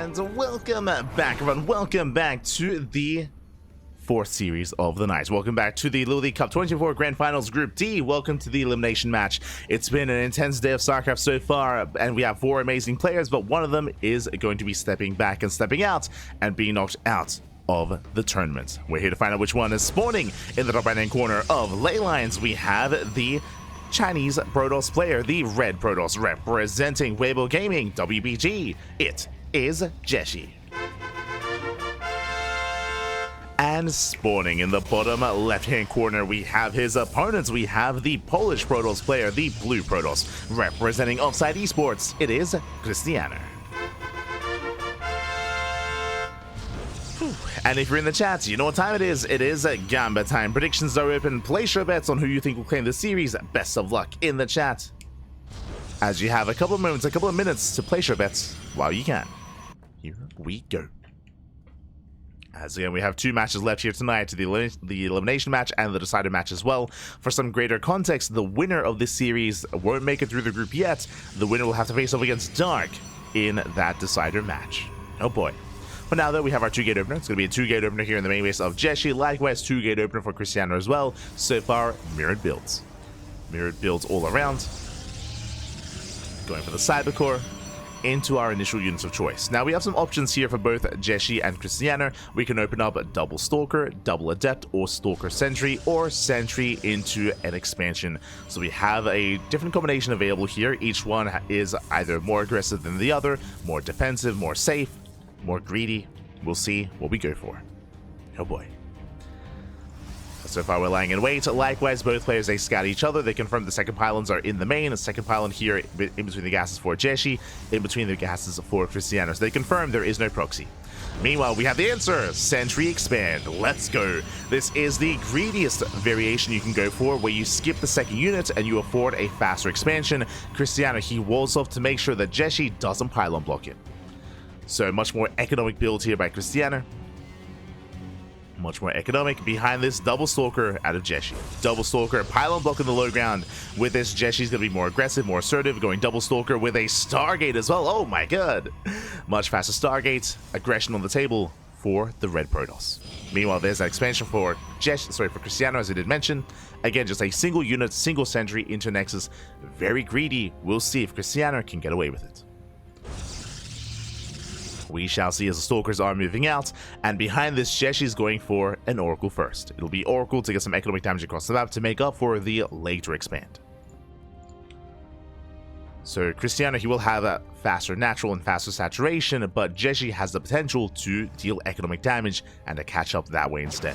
And welcome back, everyone. Welcome back to the fourth series of the night. Welcome back to the LiuLi Cup 24 Grand Finals Group D. Welcome to the elimination match. It's been an intense day of StarCraft so far, and we have four amazing players, but one of them is going to be stepping back and stepping out and being knocked out of the tournament. We're here to find out which one is spawning in the top right-hand corner of Ley Lines. We have the Chinese Protoss player, the red Protoss, representing Weibo Gaming, WBG. It is JieShi. And spawning in the bottom left-hand corner, we have his opponents. We have the Polish Protoss player, the blue Protoss, representing Offside Esports. It is Krystianer. And if you're in the chat, you know what time it is. It is Gamba time. Predictions are open. Place your bets on who you think will claim the series. Best of luck in the chat, as you have a couple of moments, a couple of minutes to place your bets while you can. Here we go. As again, we have two matches left here tonight, the elimination match and the decider match as well. For some greater context, the winner of this series won't make it through the group yet. The winner will have to face off against Dark in that decider match. Oh boy. But now that we have our 2-gate opener, it's going to be a 2-gate opener here in the main base of JieShi. Likewise, 2-gate opener for Krystianer as well. So far, mirrored builds. Mirrored builds all around. Going for the Saber core into our initial units of choice. Now we have some options here for both JieShi and Krystianer. We can open up a double Stalker, double Adept, or Stalker Sentry, or Sentry into an expansion. So we have a different combination available here. Each one is either more aggressive than the other, more defensive, more safe, more greedy. We'll see what we go for. Oh boy. So far we're lying in wait. Likewise, both players, they scout each other. They confirm the second pylons are in the main. The second pylon here in between the gases for JieShi, in between the gases for Krystianer. So they confirm there is no proxy. Meanwhile, we have the answer. Sentry expand. Let's go. This is the greediest variation you can go for, where you skip the second unit and you afford a faster expansion. Krystianer, he walls off to make sure that JieShi doesn't pylon block it. So much more economic build here by Krystianer. Much more economic. Behind this, double Stalker out of JieShi. Double Stalker, pylon block in the low ground. With this, JieShi's going to be more aggressive, more assertive, going double Stalker with a Stargate as well. Oh my god. Much faster Stargate. Aggression on the table for the red Protoss. Meanwhile, there's that expansion for Krystianer, as I did mention. Again, just a single unit, single sentry into Nexus. Very greedy. We'll see if Krystianer can get away with it. We shall see as the Stalkers are moving out, and behind this, JieShi is going for an Oracle first. It'll be Oracle to get some economic damage across the map to make up for the later expand. So Krystianer, he will have a faster natural and faster saturation, but JieShi has the potential to deal economic damage and to catch up that way instead.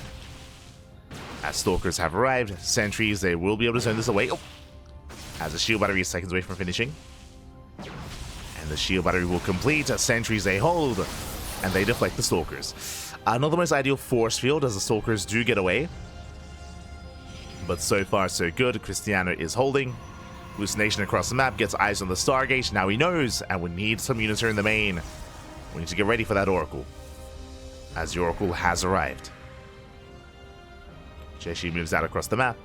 As Stalkers have arrived, sentries, they will be able to zone this away. Oh. As the shield battery is seconds away from finishing. And the shield battery will complete. Sentries they hold, and they deflect the Stalkers. Not the most ideal force field, as the Stalkers do get away. But so far, so good. Krystianer is holding. Hallucination across the map, gets eyes on the Stargate. Now he knows, and we need some units here in the main. We need to get ready for that Oracle, as the Oracle has arrived. JieShi moves out across the map.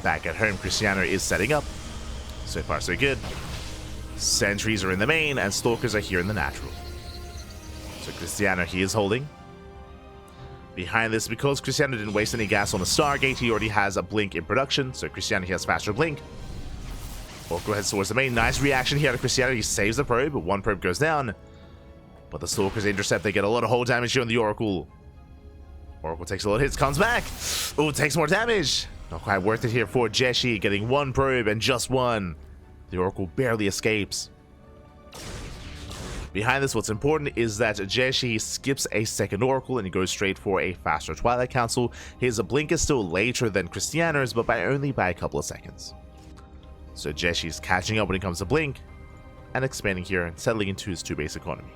Back at home, Krystianer is setting up. So far, so good. Sentries are in the main, and Stalkers are here in the natural. So Krystianer, he is holding. Behind this, because Krystianer didn't waste any gas on the Stargate, he already has a blink in production. So Krystianer, he has faster blink. Oracle heads towards the main. Nice reaction here to Krystianer. He saves the probe, but one probe goes down. But the Stalkers intercept. They get a lot of hull damage here on the Oracle. Oracle takes a lot of hits, comes back. Oh, takes more damage. Not quite worth it here for JieShi, getting one probe and just one. The Oracle barely escapes. Behind this, what's important is that JieShi skips a second Oracle and he goes straight for a faster Twilight Council. His blink is still later than Krystianer's, but only by a couple of seconds. So JieShi's catching up when it comes to blink and expanding here and settling into his 2-base economy.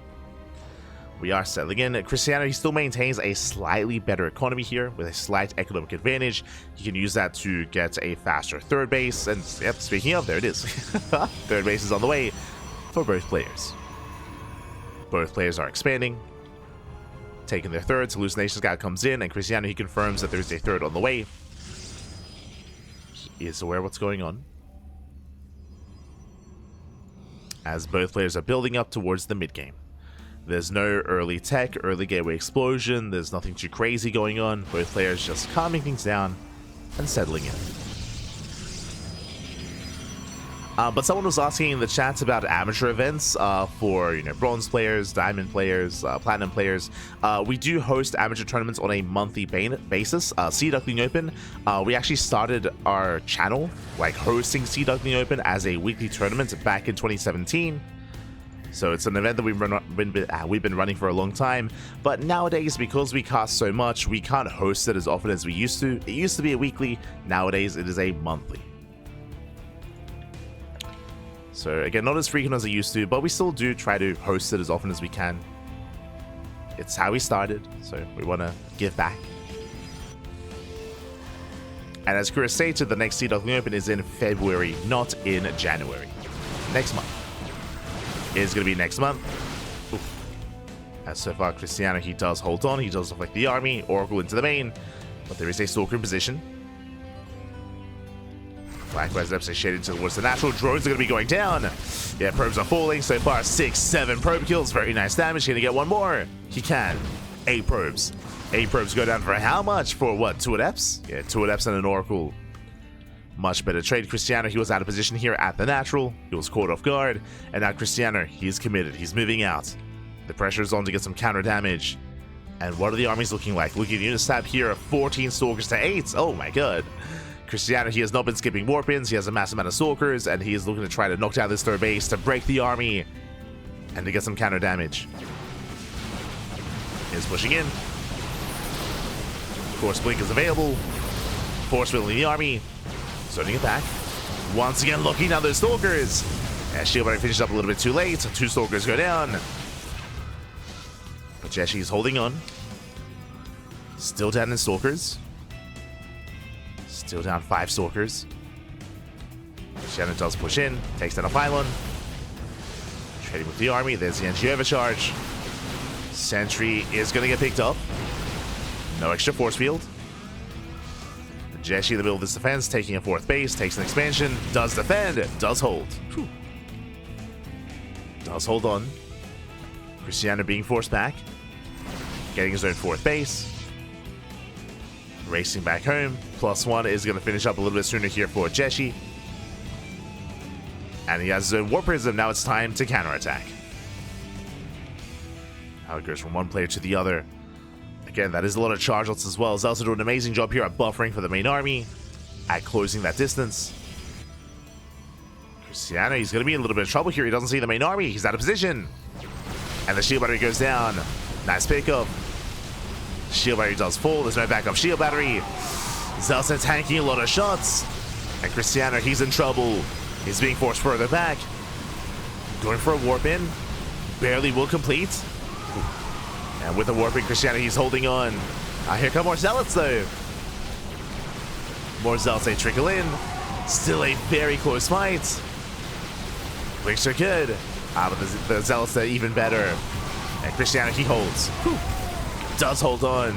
We are settling in. Krystianer, he still maintains a slightly better economy here with a slight economic advantage. He can use that to get a faster third base. And yep, speaking of, there it is. Third base is on the way for both players. Both players are expanding, taking their thirds. Hallucination Scout comes in, and Krystianer, he confirms that there's a third on the way. He is aware of what's going on. as both players are building up towards the mid-game. There's no early tech, early gateway explosion, there's nothing too crazy going on, both players just calming things down and settling in. But someone was asking in the chat about amateur events for, you know, bronze players, diamond players, platinum players. We do host amateur tournaments on a monthly basis. Sea Duckling Open, we actually started our channel like hosting Sea Duckling Open as a weekly tournament back in 2017. So it's an event that we've been running for a long time. But nowadays, because we cast so much, we can't host it as often as we used to. It used to be a weekly. Nowadays, it is a monthly. So again, not as frequent as I used to, but we still do try to host it as often as we can. It's how we started, so we want to give back. And as Chris stated, the next Sea Duckling Open is in February, not in January. Next month. It is going to be next month. Oof. As so far, Krystianer, he does hold on. He does look like the army, Oracle into the main, but there is a Stalker in position. Likewise, Epsilon shaded towards the natural. Drones are going to be going down. Yeah, probes are falling. So far, 6, 7 probe kills. Very nice damage. Going to get one more. He can. 8 probes. 8 probes go down for how much? For what? 2 adepts? Yeah, 2 adepts and an oracle. Much better trade. Krystianer, he was out of position here at the natural. He was caught off guard. And now Krystianer, he's committed. He's moving out. The pressure is on to get some counter damage. And what are the armies looking like? Looking at the Unistab here, 14 Stalkers to 8. Oh my god. Krystianer, he has not been skipping warp-ins, he has a massive amount of Stalkers, and he is looking to try to knock down this third base to break the army and to get some counter damage. He's pushing in. Force Blink is available. Force Wheeling the army. Starting it back. Once again, looking down those Stalkers. And Shield Battery finishes up a little bit too late. 2 Stalkers go down. But JieShi is holding on. Still down in Stalkers. Still down 5 Stalkers. Shannon does push in, takes down a pylon. Trading with the army, there's the NG overcharge. Sentry is going to get picked up. No extra force field. JieShi in the middle of this defense, taking a 4th base, takes an expansion, does defend, does hold. Whew. Does hold on. Krystianer being forced back. Getting his own 4th base. Racing back home. +1 is going to finish up a little bit sooner here for JieShi. And he has his own Warp Prism. Now it's time to counterattack. How it goes from one player to the other. Again, that is a lot of charge lots as well. Zelsa doing an amazing job here at buffering for the main army. At closing that distance. Krystianer, he's going to be in a little bit of trouble here. He doesn't see the main army. He's out of position. And the shield battery goes down. Nice pickup. Shield battery does fall. There's no backup shield battery. Zelsa tanking a lot of shots. And Krystianer, he's in trouble. He's being forced further back. Going for a warp in. Barely will complete. And with the warp in, Krystianer, he's holding on. Here come more Zealots though. More Zealots, they trickle in. Still a very close fight. Blinks are good. But the Zealots are even better. And Krystianer, he holds. Whew. Does hold on.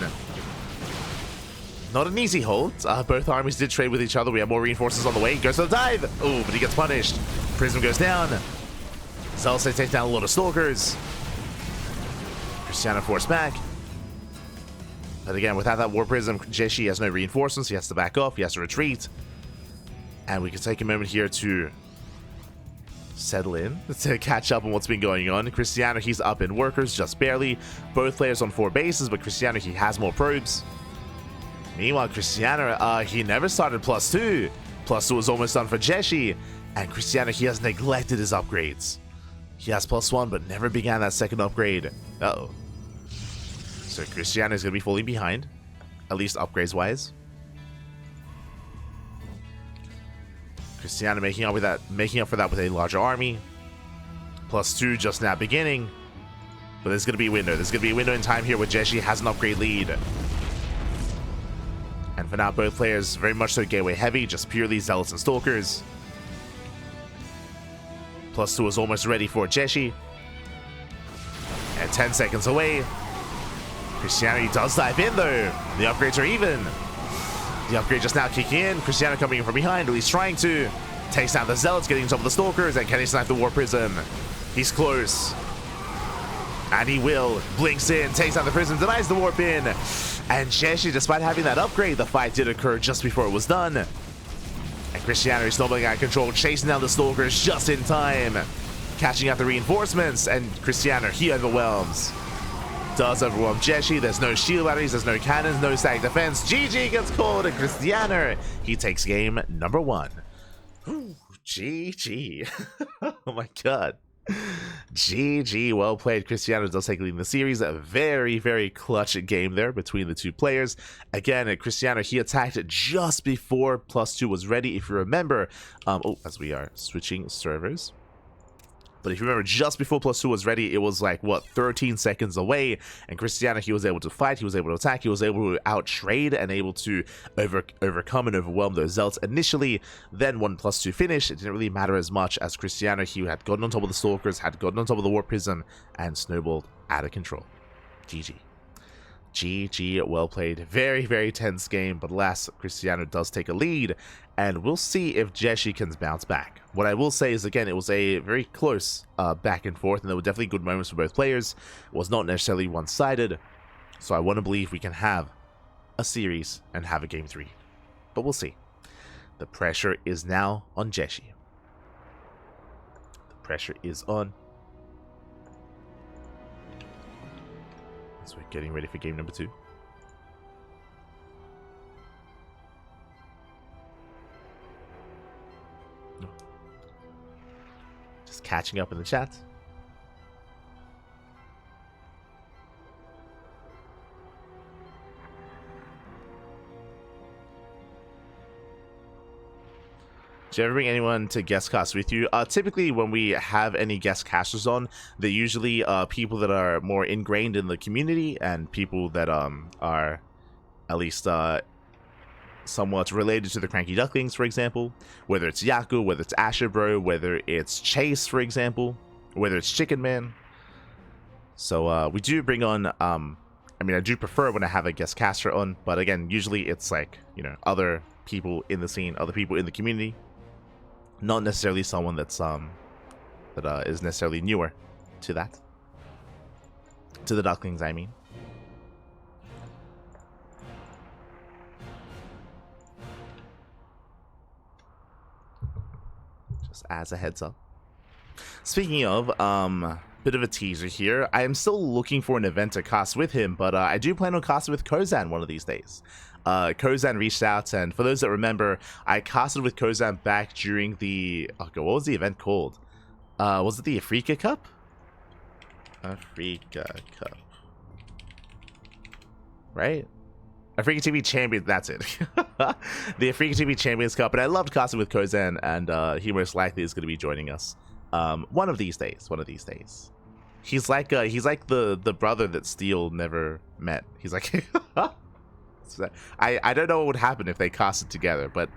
Not an easy hold. Both armies did trade with each other. We have more reinforcements on the way. Goes for the dive. Oh, but he gets punished. Prism goes down. Zealots takes down a lot of Stalkers. Krystianer forced back. But again, without that War Prism, JieShi has no reinforcements. He has to back off. He has to retreat. And we can take a moment here to settle in, to catch up on what's been going on. Krystianer, he's up in workers, just barely. Both players on 4 bases, but Krystianer, he has more probes. Meanwhile, Krystianer, he never started +2. +2 was almost done for JieShi. And Krystianer, he has neglected his upgrades. He has +1, but never began that second upgrade. Uh-oh. So Krystianer is going to be falling behind, at least upgrades-wise. Krystianer making up for that with a larger army. +2 just now beginning. But there's going to be a window. There's going to be a window in time here where JieShi has an upgrade lead. And for now, both players very much so gateway heavy, just purely Zealots and Stalkers. +2 is almost ready for JieShi. And 10 seconds away. Krystianer, he does dive in though. The upgrades are even. The upgrade just now kicking in. Krystianer coming in from behind, at least trying to. Takes down the Zealots, getting on top of the Stalkers, and can he snipe the War Prism? He's close. And he will. Blinks in, takes down the Prism, denies the Warp in. And JieShi, despite having that upgrade, the fight did occur just before it was done. And Krystianer is snowballing out of control, chasing down the Stalkers just in time. Catching out the reinforcements, and Krystianer, he overwhelms. Does overwhelm JieShi. There's no shield batteries, there's no cannons, no static defense. GG gets called, and Krystianer, he takes game number 1. GG. Oh my god. GG, well played. Krystianer does take lead in the series. A very, very clutch game there between the two players. Again, Krystianer, he attacked just before +2 was ready, if you remember. As we are switching servers. But if you remember, just before +2 was ready, it was like, what, 13 seconds away. And Krystianer, he was able to fight, he was able to attack, he was able to out-trade and able to overcome and overwhelm those Zealots initially. Then when +2 finished, it didn't really matter as much, as Krystianer, he had gotten on top of the Stalkers, had gotten on top of the War Prism, and snowballed out of control. GG. GG, well played. Very, very tense game, but alas, Krystianer does take a lead, and we'll see if JieShi can bounce back. What I will say is, again, it was a very close back and forth, and there were definitely good moments for both players. It was not necessarily one-sided, so I want to believe we can have a series and have a game 3. But we'll see. The pressure is now on JieShi. The pressure is on. So we're getting ready for game number 2. Just catching up in the chat. Do you ever bring anyone to guest cast with you? Typically, when we have any guest casters on, they're usually people that are more ingrained in the community and people that are at least somewhat related to the CranKy Ducklings, for example. Whether it's Yaku, whether it's Asher Bro, whether it's Chase, for example, whether it's Chicken Man. So we do bring on, I mean, I do prefer when I have a guest caster on, but again, usually it's like, you know, other people in the scene, other people in the community. Not necessarily someone that's is necessarily newer to that. To the Ducklings, I mean. Just as a heads up. Speaking of, bit of a teaser here. I am still looking for an event to cast with him, but I do plan on casting with Kozan one of these days. Kozan reached out, and for those that remember, I casted with Kozan back during the... Oh god, what was the event called? Was it the Africa Cup? Africa Cup. Right? Africa TV Champions, that's it. The Africa TV Champions Cup, and I loved casting with Kozan, and he most likely is going to be joining us. One of these days. He's like the brother that Steel never met. He's like... I don't know what would happen if they casted together, but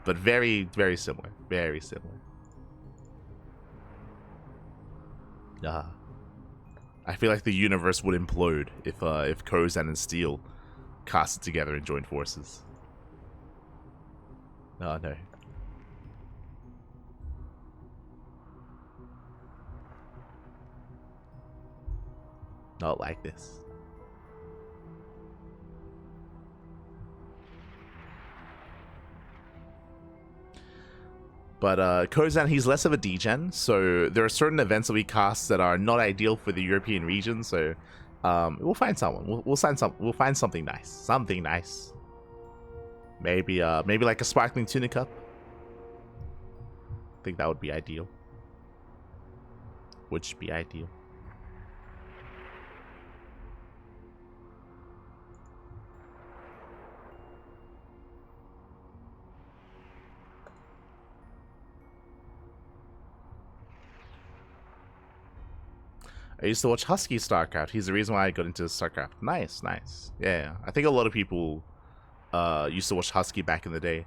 very, very similar. Very similar. I feel like the universe would implode if Kozan and Steel casted together and joined forces. Oh no. Not like this. But Kozan, he's less of a degen, so there are certain events that we cast that are not ideal for the European region. So we'll find someone. We'll find something nice. Something nice. Maybe like a sparkling tuna cup. I think that would be ideal. Would be ideal. I used to watch Husky StarCraft. He's the reason why I got into StarCraft. Nice, nice. Yeah, I think a lot of people used to watch Husky back in the day.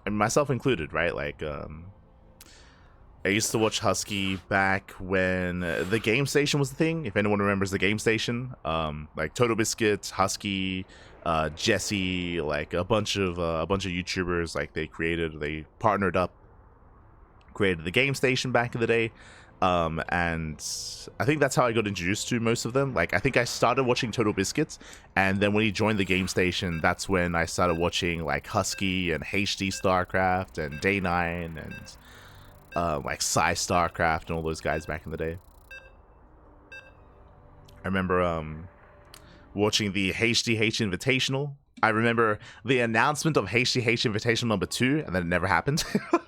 And myself included, right? Like, I used to watch Husky back when the Game Station was the thing. If anyone remembers the Game Station. Like Total Biscuit, Husky, JieShi, like a bunch of YouTubers, like they partnered up, created the game station back in the day. And I think that's how I got introduced to most of them. Like, I think I started watching Total Biscuits, and then when he joined the game station, that's when I started watching like Husky and HD StarCraft and Day9 and like Psy StarCraft and all those guys back in the day. I remember watching the HDH Invitational. I remember the announcement of HDH Invitational number 2, and then it never happened.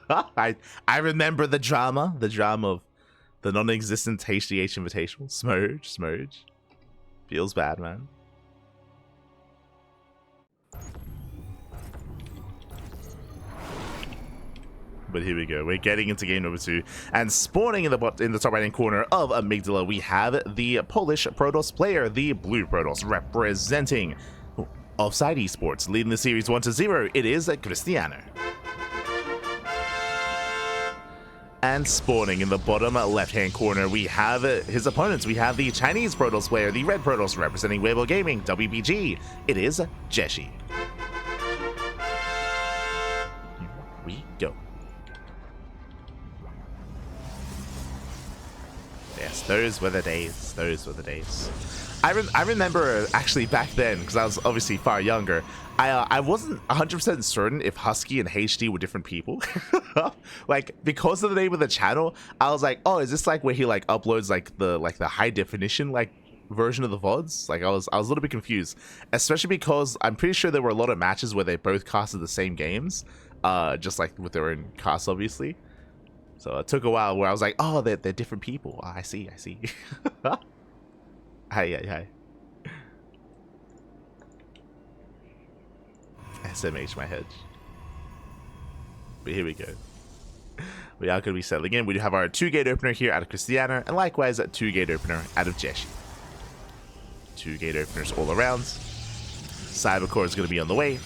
I remember the drama of the non-existent HDH Invitational. Smurge. Feels bad, man. But here we go. We're getting into game number 2, and spawning in the top right-hand corner of Amygdala, we have the Polish Protoss player, the Blue Protoss, representing Offside Esports, leading the series 1-0. It is Krystianer. And spawning in the bottom left-hand corner, we have his opponents. We have the Chinese Protoss player, the Red Protoss, representing Weibo Gaming, WBG. It is JieShi. Here we go. Yes, those were the days. Those were the days. I remember actually back then, because I was obviously far younger, I wasn't 100% certain if Husky and HD were different people. Like, because of the name of the channel, I was like, oh, is this like where he like uploads like the high definition like version of the VODs? Like, I was a little bit confused, especially because I'm pretty sure there were a lot of matches where they both casted the same games, just like with their own casts, obviously. So it took a while where I was like, oh, they're different people. Oh, I see. Hi. SMH my hedge. But here we go. We are going to be settling in. We do have our 2-gate opener here out of Krystianer, and likewise a 2-gate opener out of JieShi. 2-gate openers all around. Saber core is going to be on the way.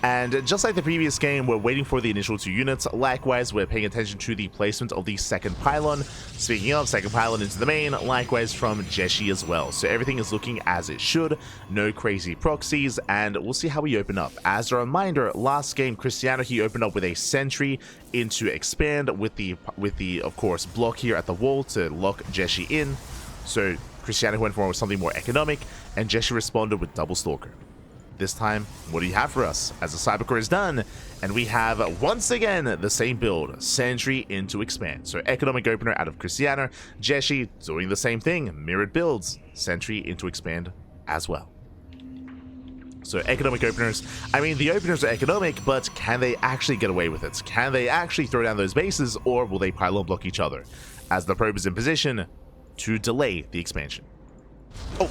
And just like the previous game, we're waiting for the initial 2 units. Likewise, we're paying attention to the placement of the second pylon. Speaking of, second pylon into the main, likewise from JieShi as well. So everything is looking as it should. No crazy proxies, and we'll see how we open up. As a reminder, last game, Krystianer, he opened up with a sentry into expand with the of course, block here at the wall to lock JieShi in. So Krystianer went for something more economic, and JieShi responded with double stalker. This time, what do you have for us? As the Cyber core is done, and we have once again the same build, sentry into expand. So economic opener out of Krystianer, JieShi doing the same thing, mirrored builds, sentry into expand as well. So economic openers, I mean, the openers are economic, but can they actually get away with it? Can they actually throw down those bases, or will they pylon block each other? As the probe is in position to delay the expansion. Oh,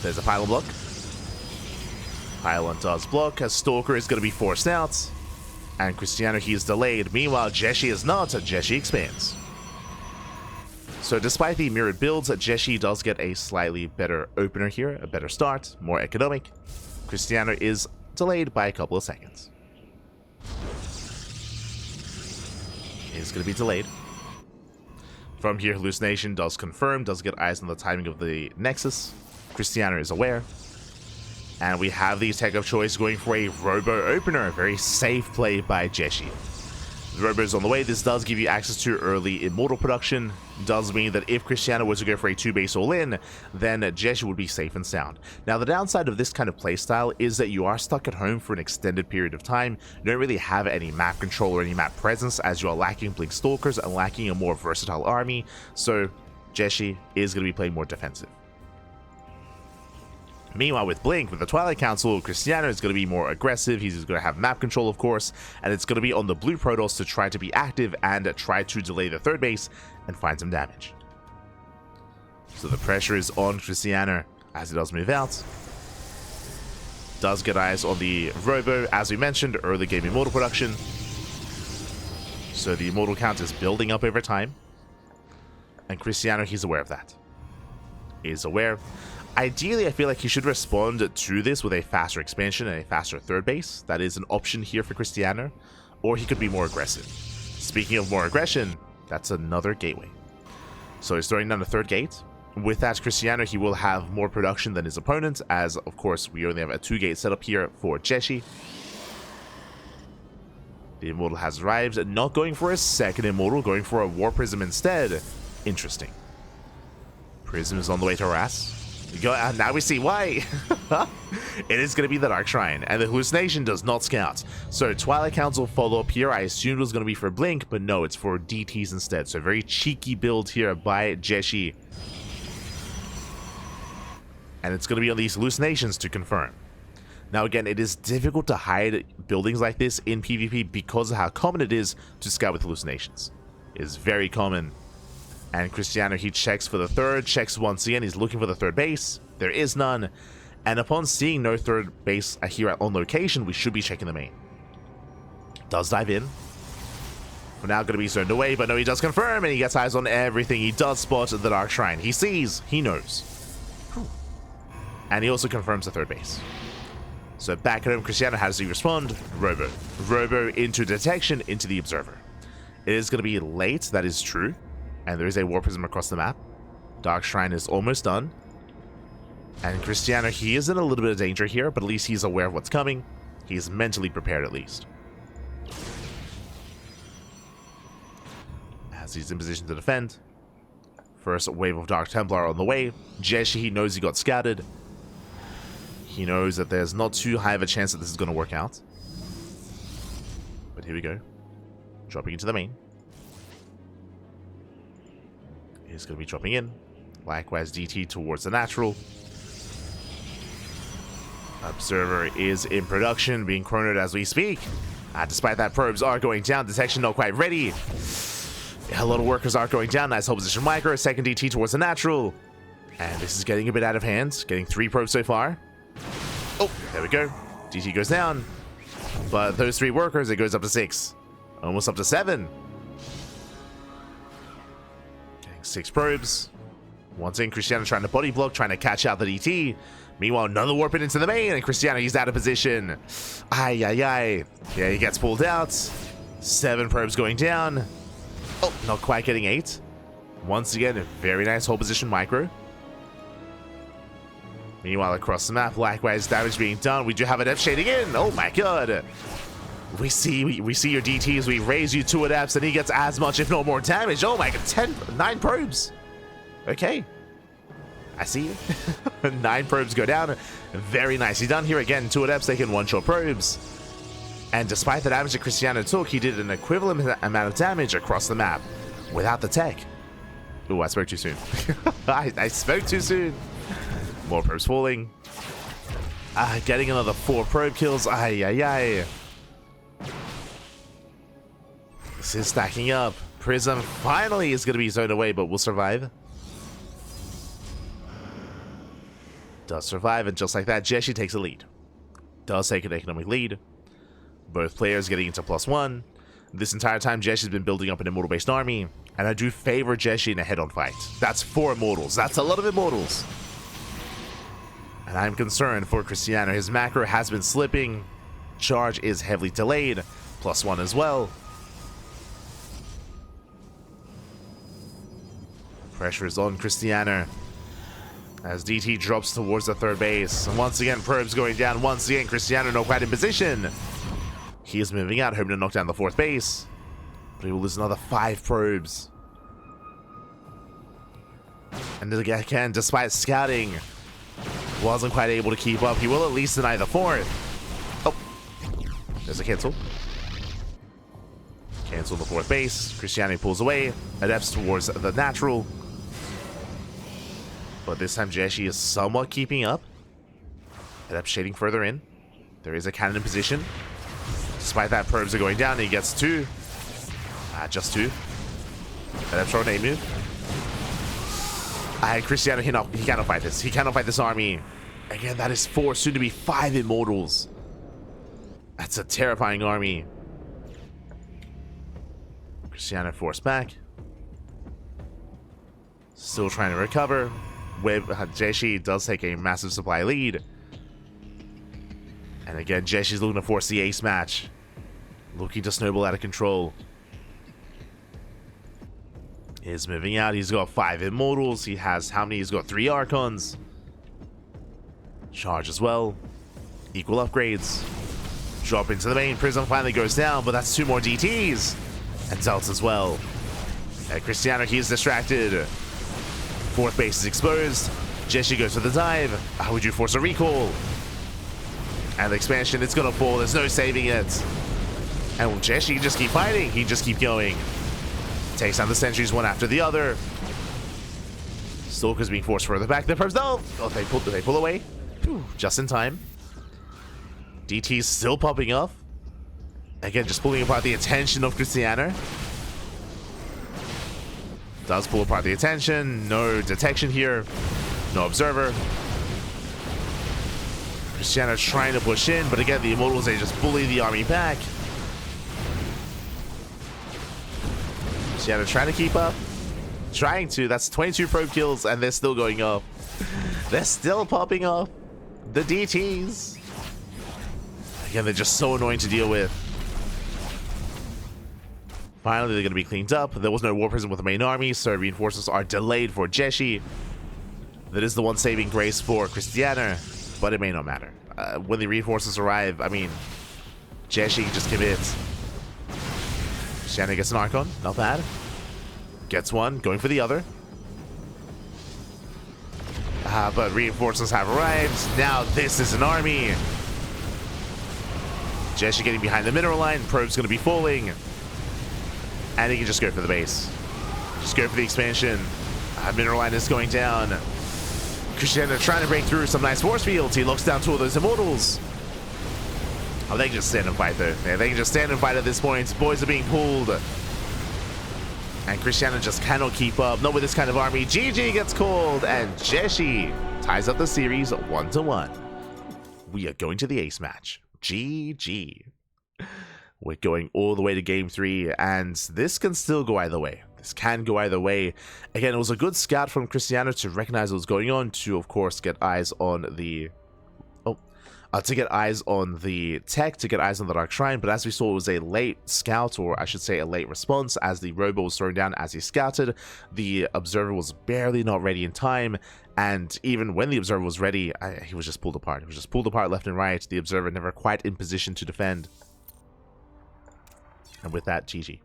there's a pylon block. Pylon does block, as Stalker is going to be forced out, and Krystianer, he is delayed. Meanwhile, JieShi is not, JieShi expands. So despite the mirrored builds, JieShi does get a slightly better opener here, a better start, more economic. Krystianer is delayed by a couple of seconds. Is going to be delayed. From here, Hallucination does confirm, does get eyes on the timing of the Nexus. Krystianer is aware. And we have the tech of choice going for a Robo opener, a very safe play by JieShi. The Robo is on the way. This does give you access to early Immortal production. Does mean that if Krystianer were to go for a 2-base all-in, then JieShi would be safe and sound. Now, the downside of this kind of playstyle is that you are stuck at home for an extended period of time. You don't really have any map control or any map presence, as you are lacking Blink Stalkers and lacking a more versatile army. So JieShi is going to be playing more defensive. Meanwhile, with Blink, with the Twilight Council, Krystianer is going to be more aggressive. He's going to have map control, of course, and it's going to be on the Blue Protoss to try to be active and try to delay the 3rd base and find some damage. So the pressure is on Krystianer as he does move out. Does get eyes on the Robo, as we mentioned, early game Immortal production. So the Immortal count is building up over time. And Krystianer, he's aware of that. He's aware. Ideally, I feel like he should respond to this with a faster expansion and a faster 3rd base. That is an option here for Krystianer. Or he could be more aggressive. Speaking of more aggression, that's another gateway. So he's throwing down the 3rd gate. With that, Krystianer, he will have more production than his opponent, as, of course, we only have a 2-gate setup here for JieShi. The Immortal has arrived, not going for a second Immortal, going for a War Prism instead. Interesting. Prism is on the way to harass. Now we see why. It is going to be the Dark Shrine, and the Hallucination does not scout. So Twilight Council follow-up here, I assumed it was going to be for Blink, but no, it's for DTs instead. So very cheeky build here by JieShi. And it's going to be on these Hallucinations to confirm. Now again, it is difficult to hide buildings like this in PvP because of how common it is to scout with Hallucinations. It is very common. And Krystianer, he checks for the third, checks once again, he's looking for the third base. There is none. And upon seeing no third base here on location, we should be checking the main. Does dive in. For now, going to be zoned away, but no, he does confirm, and he gets eyes on everything. He does spot the Dark Shrine. He sees, he knows. And he also confirms the third base. So back at home, Krystianer, how does he respond? Robo. Robo into detection, into the Observer. It is going to be late, that is true. And there is a War Prism across the map. Dark Shrine is almost done. And Krystianer, he is in a little bit of danger here, but at least he's aware of what's coming. He's mentally prepared at least. As he's in position to defend. First wave of Dark Templar on the way. JieShi, he knows he got scouted. He knows that there's not too high of a chance that this is going to work out. But here we go. Dropping into the main. He's going to be dropping in. Likewise, DT towards the natural. Observer is in production, being chronoed as we speak. Despite that, probes are going down. Detection not quite ready. A lot of workers are going down. Nice hold position micro. Second DT towards the natural. And this is getting a bit out of hand. Getting 3 probes so far. Oh, there we go. DT goes down. But those 3 workers, it goes up to 6. Almost up to 7. 6 probes. Once in, Krystianer trying to body block, trying to catch out the DT. Meanwhile, another warping into the main, and Krystianer, he's out of position. Ay, ay, ay. Yeah, he gets pulled out. 7 probes going down. Oh, not quite getting 8. Once again, a very nice hold position micro. Meanwhile, across the map, likewise, damage being done. We do have an F shading in. Oh my god. We see your DTs, we raise you 2 adepts, and he gets as much, if not more damage. Oh my god, 9 probes. Okay. I see you. 9 probes go down. Very nicely done here again. 2 adepts taking 1-shot probes. And despite the damage that Krystianer took, he did an equivalent amount of damage across the map without the tech. Ooh, I spoke too soon. I spoke too soon. More probes falling. Getting another 4 probe kills. Ay, ay, ay. This is stacking up. Prism finally is going to be zoned away, but will survive. Does survive, and just like that, JieShi takes a lead. Does take an economic lead. Both players getting into +1. This entire time, JieShi's been building up an Immortal-based army, and I do favor JieShi in a head-on fight. That's 4 Immortals. That's a lot of Immortals. And I'm concerned for Krystianer. His macro has been slipping. Charge is heavily delayed. +1 as well. Pressure is on Krystianer as DT drops towards the third base. And once again, probes going down. Once again, Krystianer not quite in position. He is moving out, hoping to knock down the 4th base. But he will lose another 5 probes. And again, despite scouting, wasn't quite able to keep up. He will at least deny the 4th. Oh, there's a cancel. Cancel the 4th base. Krystianer pulls away. Adepts towards the natural. But this time JieShi is somewhat keeping up. Adepts shading further in. There is a cannon in position. Despite that, probes are going down. He gets 2. Just 2. Adepts throw an A move. Krystianer, he cannot fight this. He cannot fight this army. Again, that is 4, soon to be 5 Immortals. That's a terrifying army. Krystianer forced back. Still trying to recover. JieShi does take a massive supply lead. And again, JieShi's looking to force the ace match. Looking to snowball out of control. is moving out. He's got 5 Immortals. He has how many? He's got 3 Archons. Charge as well. Equal upgrades. Drop into the main. Prism finally goes down, but that's 2 more DTs. And Zelts as well. And Krystianer, he's distracted. 4th base is exposed. JieShi goes for the dive. How would you force a recall? And the expansion, it's gonna fall. There's no saving it. And JieShi can just keep fighting. He just keep going. Takes down the sentries one after the other. Stalker's being forced further back. The probes, no! Oh, they pull away. Whew, just in time. DT's still popping up. Again, just pulling apart the attention of Krystianer. Does pull apart the attention. No detection here. No observer. Krystianer trying to push in, but again, the Immortals, they just bully the army back. Krystianer trying to keep up. Trying to. That's 22 probe kills, and they're still going up. They're still popping up. The DTs. Again, they're just so annoying to deal with. Finally, they're going to be cleaned up. There was no war prison with the main army, so reinforcements are delayed for JieShi. That is the one saving grace for Krystianer, but it may not matter. When the reinforcements arrive, I mean, JieShi can just commit. Krystianer gets an Archon, not bad. Gets one, going for the other. But reinforcements have arrived. Now this is an army. JieShi getting behind the mineral line. Probe's going to be falling. And he can just go for the base. Just go for the expansion. Mineral line is going down. Krystianer trying to break through some nice force fields. He looks down 2 of those Immortals. Oh, they can just stand and fight though. Yeah, they can just stand and fight at this point. Boys are being pulled. And Krystianer just cannot keep up. Not with this kind of army. GG gets called. And JieShi ties up the series 1-1. We are going to the ace match. GG. We're going all the way to game 3, and this can still go either way. This can go either way. Again, it was a good scout from Krystianer to recognize what was going on, to of course get eyes on the to get eyes on the tech, to get eyes on the Dark Shrine, but as we saw, it was a late scout, or I should say a late response, as the robot was thrown down as he scouted. The observer was barely not ready in time, and even when the observer was ready, he was just pulled apart. He was just pulled apart left and right. The observer never quite in position to defend. And with that, GG.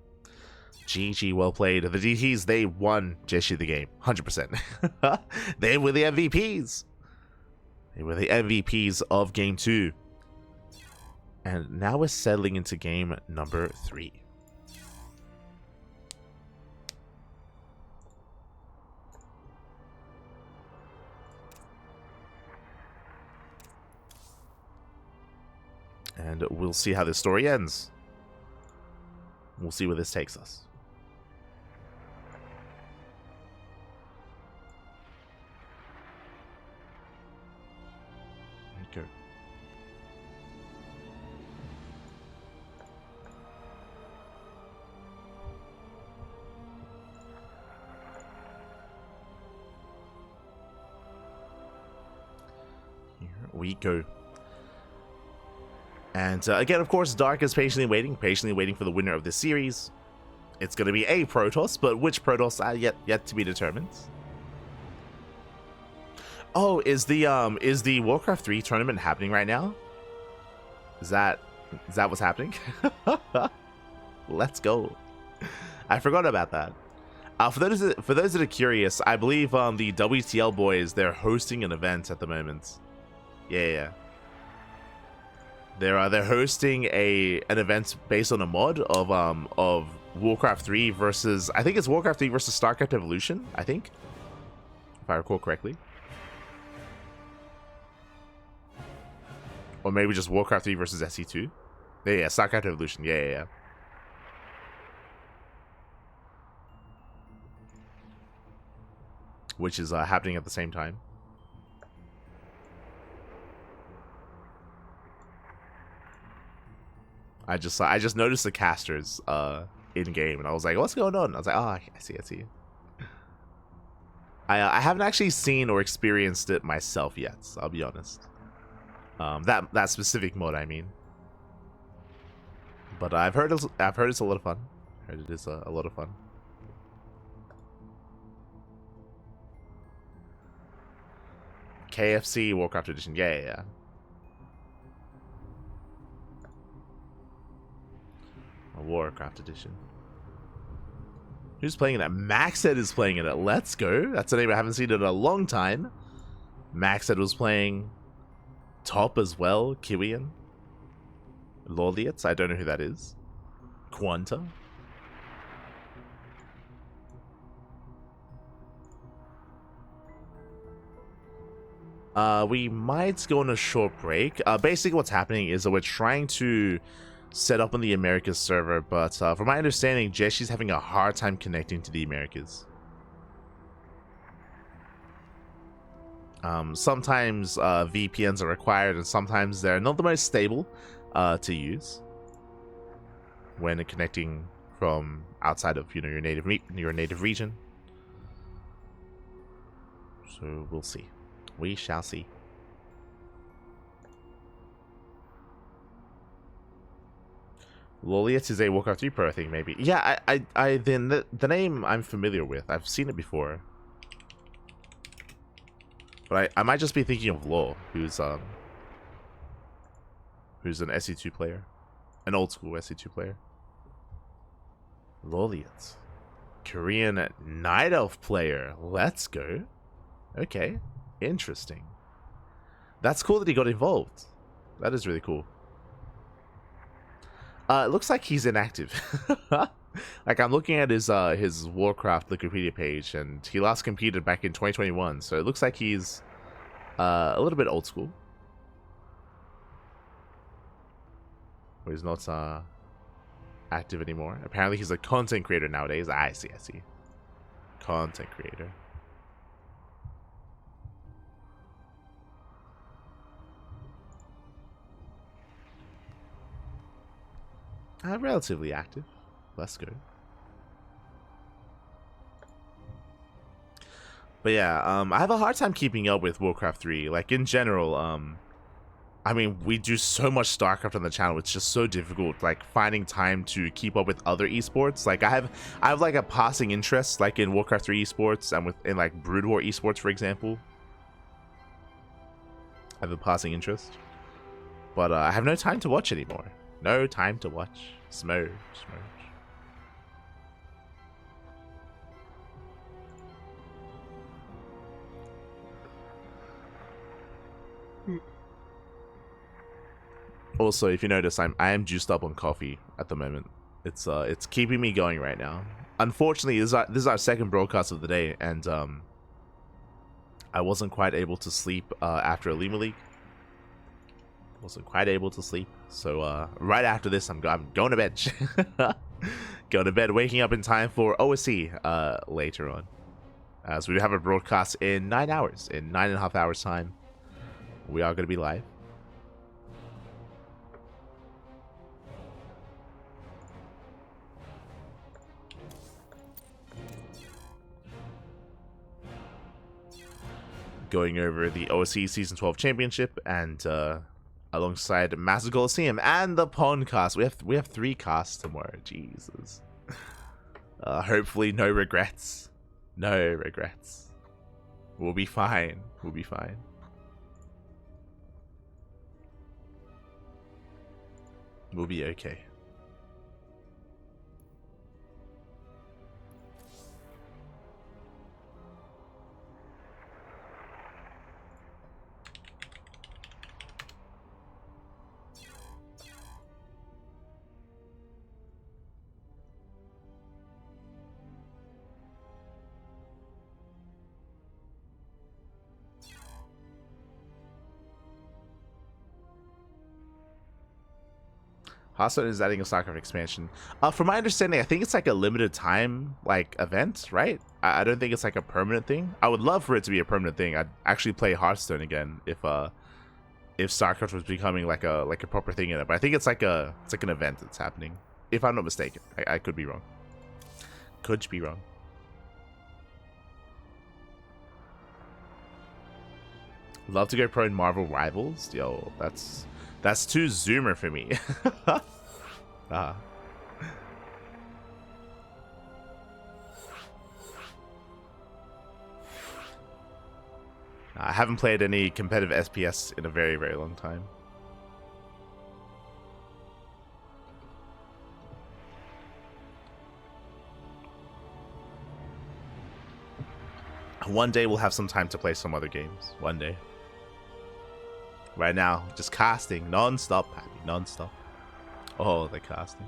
GG, well played. The DTs, they won JieShi the game. 100%. They were the MVPs. They were the MVPs of game 2. And now we're settling into game number 3. And we'll see how this story ends. We'll see where this takes us. Okay. Here we go. And again, of course, Dark is patiently waiting for the winner of this series. It's going to be a Protoss, but which Protoss are yet to be determined. Oh, is the Warcraft 3 tournament happening right now? Is that what's happening? Let's go. I forgot about that. For those that are curious, I believe the WTL boys, they're hosting an event at the moment. Yeah. They're hosting an event based on a mod of Warcraft 3 versus, I think it's Warcraft 3 versus StarCraft Evolution, I think, if I recall correctly. Or maybe just Warcraft 3 versus SC2. Yeah, StarCraft Evolution. Yeah. Which is happening at the same time. I just noticed the casters in game, and I was like, "What's going on?" I was like, "Oh, I see." I haven't actually seen or experienced it myself yet. So I'll be honest. That specific mode, I mean. But I've heard it's a lot of fun. I heard it is a lot of fun. KFC Warcraft Edition. Yeah, yeah, yeah. A Warcraft Edition. Who's playing it? Maxed is playing it. Let's go. That's a name I haven't seen in a long time. Maxed was playing Top as well. Kiwian. Lorliets. I don't know who that is. Quanta. We might go on a short break. Basically what's happening is that we're trying to set up on the Americas server, but from my understanding, JieShi's having a hard time connecting to the Americas. Sometimes VPNs are required, and sometimes they're not the most stable to use when connecting from outside of your native region. So we'll see. We shall see. Loliet is a Warcraft 3 Pro thing, maybe. Yeah, the name I'm familiar with. I've seen it before. But I might just be thinking of Law, who's an SE2 player. An old school SE2 player. Loliet. Korean Night Elf player. Let's go. Okay. Interesting. That's cool that he got involved. That is really cool. It looks like he's inactive. Like, I'm looking at his Warcraft Wikipedia page, and he last competed back in 2021, so it looks like he's a little bit old school. Or he's not active anymore. Apparently he's a content creator nowadays. I see. Content creator. Relatively active. Let's go. But yeah, I have a hard time keeping up with Warcraft 3. Like, in general, I mean, we do so much StarCraft on the channel. It's just so difficult, like, finding time to keep up with other esports. Like, I have like a passing interest, like, in Warcraft 3 esports and in like Brood War esports, for example. I have a passing interest, but I have no time to watch anymore. No time to watch. Smoke. Also, if you notice, I am juiced up on coffee at the moment. It's keeping me going right now. Unfortunately, this is our second broadcast of the day, and I wasn't quite able to sleep after a LiuLi League. Wasn't quite able to sleep, so right after this, I'm going to bed. Going to bed, waking up in time for OSC later on, as we have a broadcast in 9 hours, in 9.5 hours time. We are going to be live. Going over the OSC Season 12 Championship, and alongside Master Coliseum and the Pondcast. We have 3 casts tomorrow. Jesus. Hopefully no regrets. No regrets. We'll be fine. We'll be fine. We'll be okay. Hearthstone is adding a StarCraft expansion. From my understanding, I think it's like a limited time like event, right? I don't think it's like a permanent thing. I would love for it to be a permanent thing. I'd actually play Hearthstone again if StarCraft was becoming like a proper thing in it. But I think it's like an event that's happening. If I'm not mistaken, I could be wrong. Could be wrong. Love to go pro in Marvel Rivals. Yo, that's too zoomer for me. I haven't played any competitive SPS in a very, very long time. One day we'll have some time to play some other games. One day. Right now, just casting non-stop, Pappy, non-stop. Oh, the casting.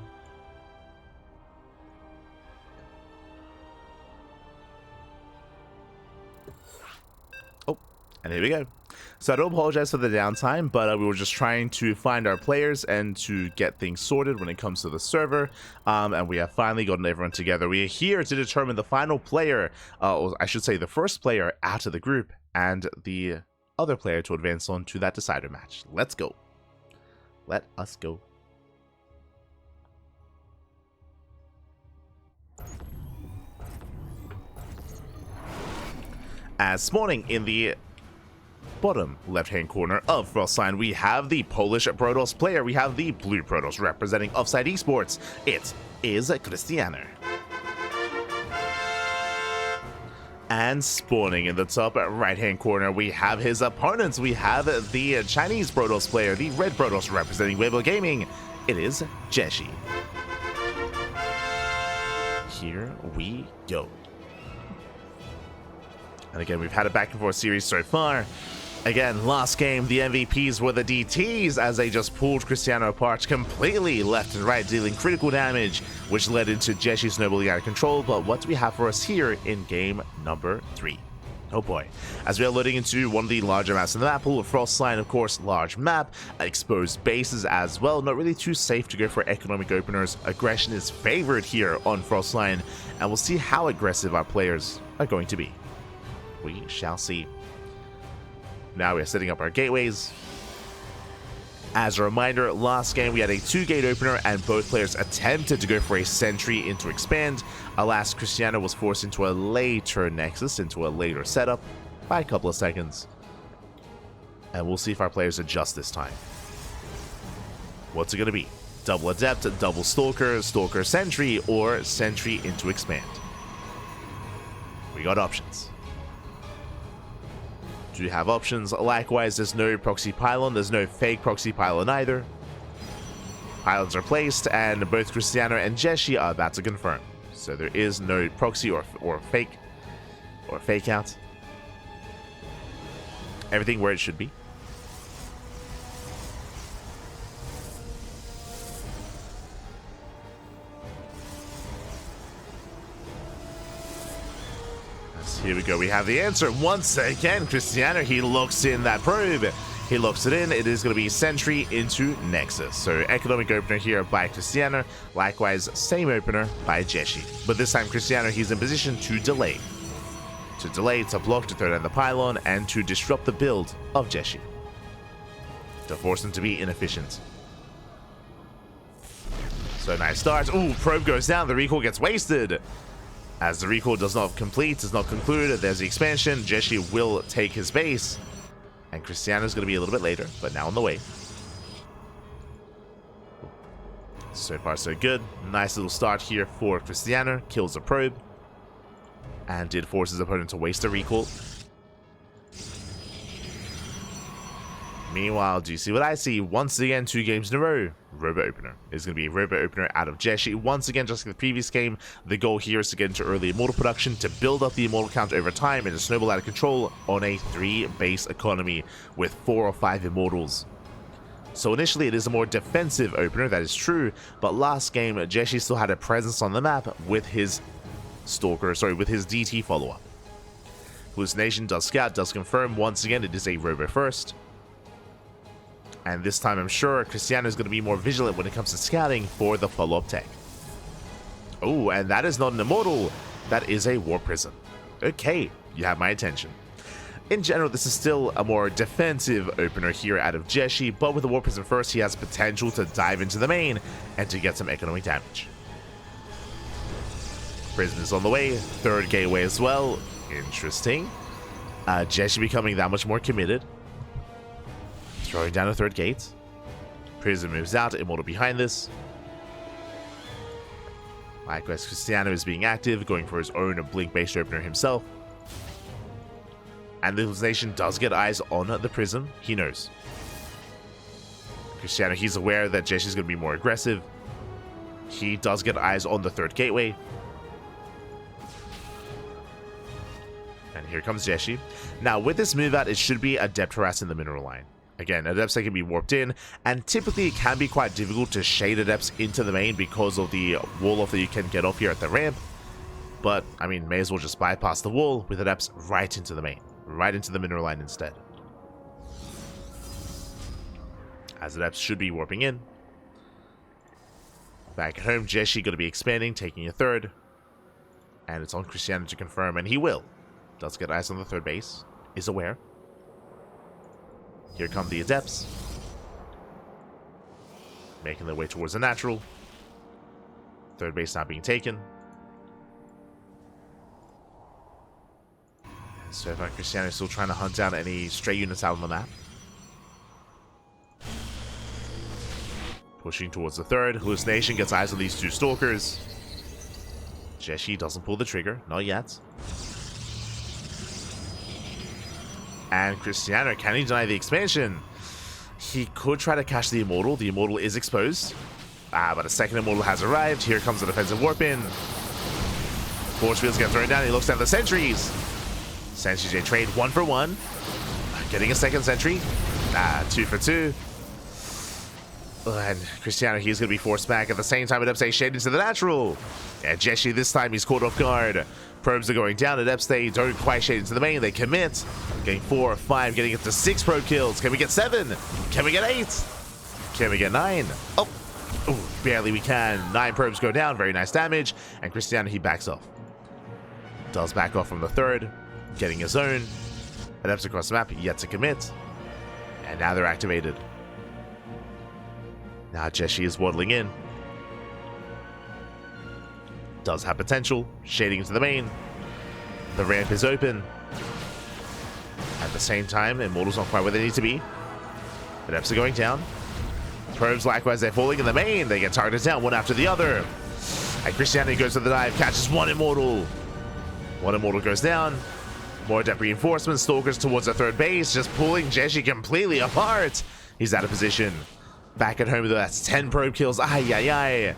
Oh, and here we go. So I don't apologize for the downtime, but we were just trying to find our players and to get things sorted when it comes to the server. And we have finally gotten everyone together. We are here to determine the final player, or I should say the first player out of the group, and the other player to advance on to that decider match. Let's go. Let us go. As spawning in the bottom left-hand corner of Frostline, we have the Polish Protoss player. We have the blue Protoss representing Offside Esports. It is Krystianer. And spawning in the top right-hand corner, we have his opponents. We have the Chinese Protoss player, the red Protoss representing Weibo Gaming. It is JieShi. Here we go. And again, we've had a back and forth series so far. Again, last game, the MVPs were the DTs as they just pulled Krystianer apart completely left and right, dealing critical damage, which led into JieShi snowballing out of control. But what do we have for us here in game number 3? Oh boy. As we are loading into one of the larger maps in the map pool, Frostline, of course, large map, exposed bases as well. Not really too safe to go for economic openers. Aggression is favored here on Frostline, and we'll see how aggressive our players are going to be. We shall see. Now we are setting up our gateways. As a reminder, last game we had a 2-gate opener and both players attempted to go for a sentry into expand. Alas, Krystianer was forced into a later nexus, into a later setup by a couple of seconds. And we'll see if our players adjust this time. What's it going to be? Double adept, double stalker, stalker sentry, or sentry into expand? We got options. Do you have options? Likewise, there's no proxy pylon, there's no fake proxy pylon either. Pylons are placed, and both Krystianer and JieShi are about to confirm. So there is no proxy or fake out. Everything where it should be. Here we go, we have the answer. Once again, Krystianer, he looks in that probe. He locks it in. It is going to be sentry into nexus. So economic opener here by Krystianer. Likewise, same opener by JieShi. But this time Krystianer, he's in position to delay. To block, to throw down the pylon, and to disrupt the build of JieShi. To force him to be inefficient. So nice start. Ooh, probe goes down. The recall gets wasted. As the recall does not complete, does not conclude, there's the expansion. JieShi will take his base. And Krystianer is going to be a little bit later, but now on the way. So far, so good. Nice little start here for Krystianer. Kills the probe. And did force his opponent to waste a recall. Meanwhile, do you see what I see? Once again, 2 games in a row. Robo opener is going to be a robo opener out of JieShi. Once again, just like the previous game, the goal here is to get into early immortal production, to build up the immortal count over time, and to snowball out of control on a 3-base economy with 4 or 5 immortals. So initially, it is a more defensive opener, that is true, but last game, JieShi still had a presence on the map with his with his DT follow-up. Hallucination does scout, does confirm. Once again, it is a robo first. And this time, I'm sure Krystianer is going to be more vigilant when it comes to scouting for the follow-up tech. Oh, and that is not an immortal. That is a war prison. Okay, you have my attention. In general, this is still a more defensive opener here out of JieShi, but with the war prison first, he has potential to dive into the main and to get some economic damage. Prison is on the way. 3rd gateway as well. Interesting. JieShi becoming that much more committed. Throwing down a 3rd gate. Prison moves out, immortal behind this. Likewise, Krystianer is being active, going for his own blink-based opener himself. And the hallucination does get eyes on the prism. He knows. Krystianer, he's aware that JieShi's going to be more aggressive. He does get eyes on the third gateway. And here comes JieShi. Now, with this move out, it should be Adept harassing the mineral line. Again, Adepts, they can be warped in, and typically it can be quite difficult to shade Adepts into the main because of the wall off that you can get off here at the ramp. But, I mean, may as well just bypass the wall with Adepts right into the main. Right into the mineral line instead. As Adepts should be warping in. Back at home, JieShi going to be expanding, taking a third. And it's on Krystianer to confirm, and he will. Does get eyes on the third base. Is aware. Here come the Adepts. Making their way towards the natural. Third base not being taken. So far, Krystianer is still trying to hunt down any stray units out on the map. Pushing towards the third. Hallucination gets eyes on these two stalkers. JieShi doesn't pull the trigger. Not yet. And Krystianer, can he deny the expansion? He could try to catch the Immortal. The Immortal is exposed. But a second Immortal has arrived. Here comes the defensive warp in. Force fields get thrown down. He looks down the sentries. Sentry J trade 1 for 1. Getting a second sentry. 2 for 2. And Krystianer, he's going to be forced back. At the same time, Adepts shade into the natural. And JieShi, this time, he's caught off guard. Probes are going down. Adepts, they don't quite shade into the main. They commit. Getting 4 or 5, getting it to 6 probe kills. Can we get 7? Can we get 8? Can we get 9? Oh, ooh, barely we can. 9 probes go down. Very nice damage. And Krystianer, he backs off. Does back off from the third. Getting his own. Adepts across the map, yet to commit. And now they're activated. Now JieShi is waddling in. Does have potential. Shading into the main. The ramp is open. At the same time, Immortal's not quite where they need to be. Adepts are going down. Probes, likewise, they're falling in the main. They get targeted down one after the other. And Krystianer goes to the dive, catches one Immortal. One Immortal goes down. More Adept reinforcements. Stalkers towards the third base, just pulling JieShi completely apart. He's out of position. Back at home, though, that's 10 probe kills. Ay.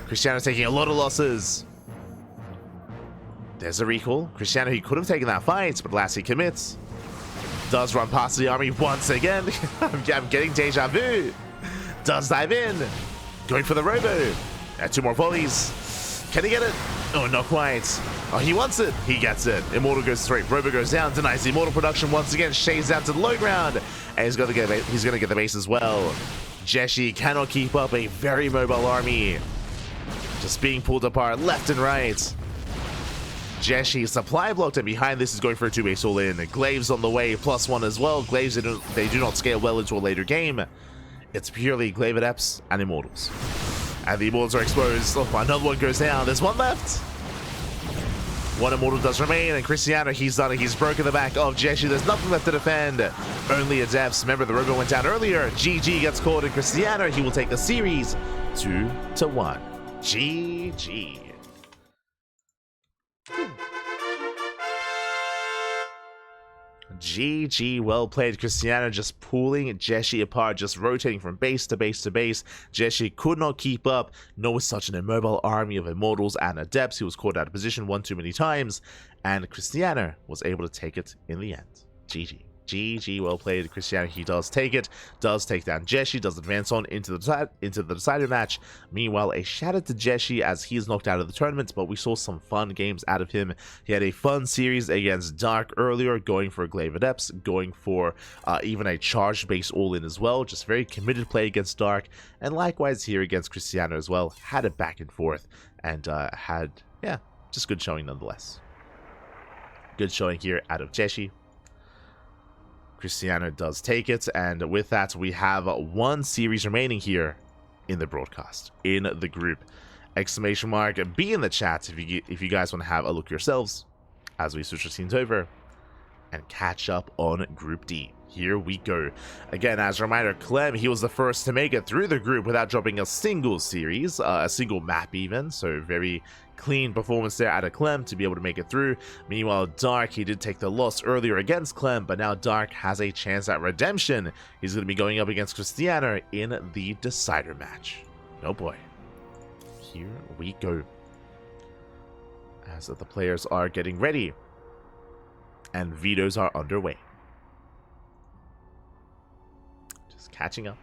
Krystianer taking a lot of losses. There's a recall. Krystianer, he could have taken that fight, but last he commits. Does run past the army once again. I'm getting deja vu. Does dive in. Going for the robo. 2 more volleys. Can he get it? Oh, not quite. Oh, he wants it. He gets it. Immortal goes straight. Robo goes down. Denies the Immortal production once again. Shades down to the low ground. And he's going to get the base as well. JieShi cannot keep up a very mobile army. Just being pulled apart left and right. JieShi supply blocked, and behind this is going for a 2-base all-in. Glaives on the way, +1 as well. Glaives, they do not scale well into a later game. It's purely Glaive Adepts and Immortals. And the Immortals are exposed. Oh, another one goes down. There's one left. One Immortal does remain, and Krystianer, he's done it. He's broken the back of JieShi. There's nothing left to defend. Only Adepts. Remember, the Robo went down earlier. GG gets caught, and Krystianer, he will take the series 2-1. GG. GG, well played. Krystianer just pulling JieShi apart, just rotating from base to base to base. JieShi could not keep up, nor was such an immobile army of Immortals and Adepts. He was caught out of position one too many times, and Krystianer was able to take it in the end. GG. GG, well played. Krystianer, he does take it, does take down JieShi, does advance on into the decider match. Meanwhile, a shout out to JieShi as he is knocked out of the tournament, but we saw some fun games out of him. He had a fun series against Dark earlier, going for Glaive Adepts, going for even a charged base all-in as well. Just very committed play against Dark, and likewise here against Krystianer as well. Had it back and forth, and had, yeah, just good showing nonetheless. Good showing here out of JieShi. Krystianer does take it, and with that, we have one series remaining here in the broadcast, in the group. Exclamation mark, be in the chat if you guys want to have a look yourselves as we switch our teams over and catch up on Group D. Here we go. Again, as a reminder, Clem, he was the first to make it through the group without dropping a single series, a single map even, so very clean performance there out of Clem to be able to make it through. Meanwhile, Dark, he did take the loss earlier against Clem, but now Dark has a chance at redemption. He's going to be going up against Krystianer in the decider match. Oh boy. Here we go. As the players are getting ready, and vetoes are underway. Catching up.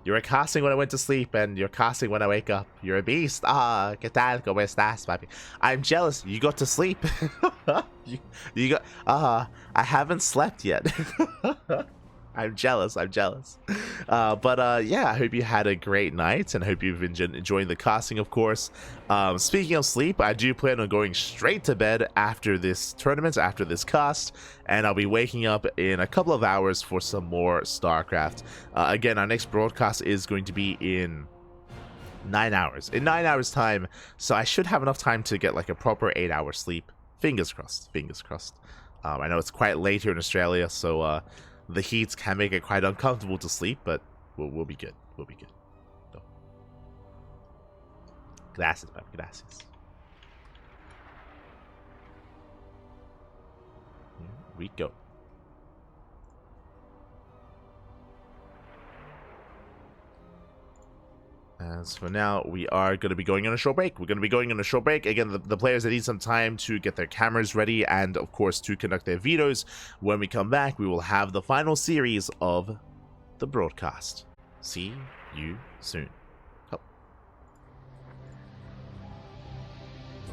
You're casting when I went to sleep, and you're casting when I wake up. You're a beast. Ah, ¿qué tal? ¿Cómo estás, papi? I'm jealous. You got to sleep. you got. I haven't slept yet. I'm jealous. I'm jealous. Yeah, I hope you had a great night, and hope you've been enjoying the casting, of course. Speaking of sleep, I do plan on going straight to bed after this tournament, after this cast, and I'll be waking up in a couple of hours for some more StarCraft. Again, our next broadcast is going to be in 9 hours. In 9 hours time, so I should have enough time to get like a proper 8-hour sleep. Fingers crossed. Fingers crossed. I know it's quite late here in Australia, so the heat can make it quite uncomfortable to sleep, but we'll be good. We'll be good. So. Gracias, man. Gracias. Here we go. As for now, we are going to be going on a short break. We're going to be going on a short break. Again, the players that need some time to get their cameras ready and, of course, to conduct their vetoes. When we come back, we will have the final series of the broadcast. See you soon.